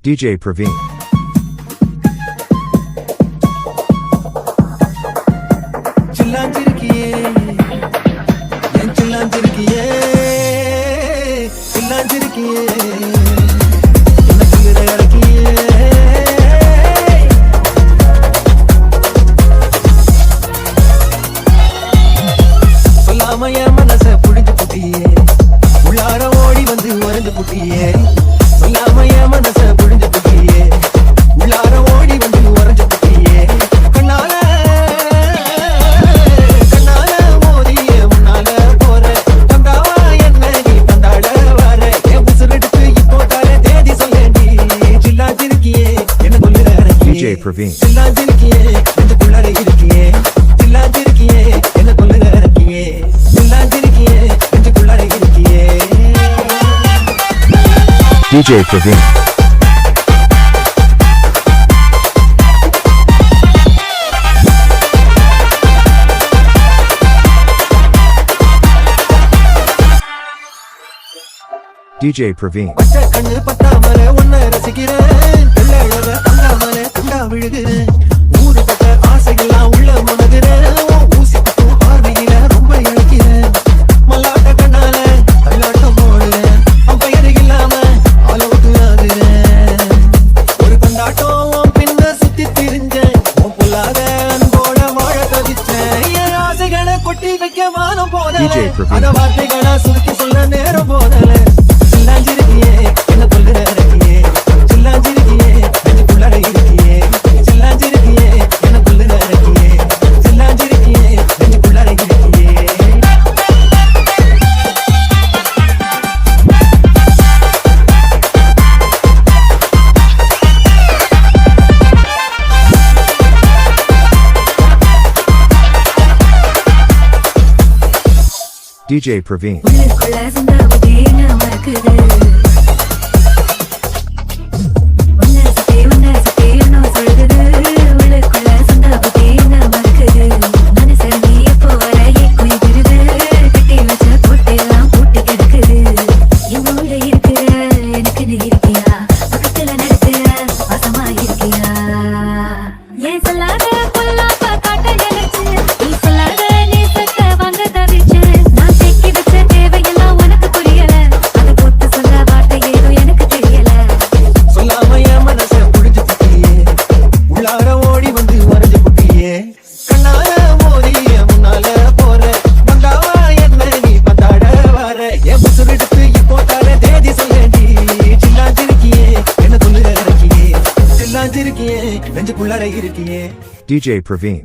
DJ Praveen. சில்லாஞ்சிருக்கியே என் சில்லாஞ்சிருக்கியே சில்லாஞ்சிருக்கியே என்ன சொல்லுற இறக்கியே சொல்லாம என் மனச புடிஞ்சு புட்டியே உள்ளார ஓடி வந்து உறைஞ்சு புட்டியே சொல்லாம என் மனச புடிஞ்சு புட்டியே உள்ளார ஓடி வந்து உறைஞ்சு புட்டியே கண்ணால மோதிய முன்னால போற தந்தாவா என்ன நீ தந்தாட வர என் புசுர் எடுத்து இப்போ தர தேதி சொல்லேண்டி சில்லாஞ்சிருக்கியே என்ன கொல்லுற DJ Praveen. சில்லாஞ்சிருக்கியே நெஞ்சுக்குள்ளார இருக்கியே சில்லாஞ்சிருக்கியே என்ன கொல்லுற இறக்கியே சில்லாஞ்சிருக்கியே நெஞ்சுக்குள்ளார இருக்கியே DJ Praveen. DJ Praveen. பச்சை கண்ணு பட்டாமலே உன்னை ரசிக்கிறேன் வெள்ளழக தங்காமலே குண்டா விழுகிறேன் ஊரு பட்ட ஆசைகள்லாம் உள்ள முனகிறேன் ஊசி பட்டும் பார்வையில ரொம்ப இழக்கிறேன் மல்லாட்ட கண்ணால தள்ளாட்டம் போடுறேன் அம்பையரு இல்லாம ஆலோட்டு ஆகுறேன் ஒரு கொண்டாட்டம் உன் பின்ன சுத்தி திரிஞ்சேன் உன் பொல்லாத அன்போட வாழ தவிச்சேன் என் ஆசைகளை கொட்டி வைக்க வானம் போதல DJ Praveen. அந்த வார்த்தைகளை சுருக்கி சொல்ல நேரம் போதல சில்லாஞ்சிருக்கியே என்ன கொல்லுற இறக்கியே சில்லாஞ்சிருக்கியே நெஞ்சுக்குள்ளார இருக்கியே சில்லாஞ்சிருக்கியே என்ன கொல்லுற இறக்கியே சில்லாஞ்சிருக்கியே நெஞ்சுக்குள்ளார இருக்கியே DJ Praveen. உள்ளுக்குள்ள சிந்தாபதி என்ன மறக்குது உன்னை சுத்தி என்ன சொல்லுது உள்ளுக்குள்ள சிந்தாபதி என்ன மறக்குது மனச நீ எப்போ வரையே குய்விடுது கட்டி வச்ச போட்டெல்லாம் பூட்டி கிடக்குது என்னோட இருக்கிற எனக்கு நீ இருக்கியா பக்கத்துல நடக்கிற வாசமா இருக்கியா ஏன் சொல்லாத பொல்லாப்ப காட்ட நினைச்சு நீ சொல்லாத நேசத்தை வாங்க தவிச்சு நான் தேக்கி வச்ச தேவையெல்லாம் உனக்கு புரியல அதை போட்டு சொல்ல வார்த்தை ஏதோ எனக்கு தெரியல சொல்லாம என் மனச புடிச்சு புட்டியே உள்ளார ஓடி வந்து வரைஞ்சு புட்டியே கண்ணால மோதிய முன்னால போற வந்தாவா என்ன நீ பந்தாட வர என் புசுர் எடுத்து இப்போ தர தேதி சொல்லேண்டி சில்லாஞ்சிருக்கியே என்ன சொல்லுற இறக்கியே சில்லாஞ்சிருக்கியே நெஞ்சுக்குள்ளார இருக்கியே DJ Praveen.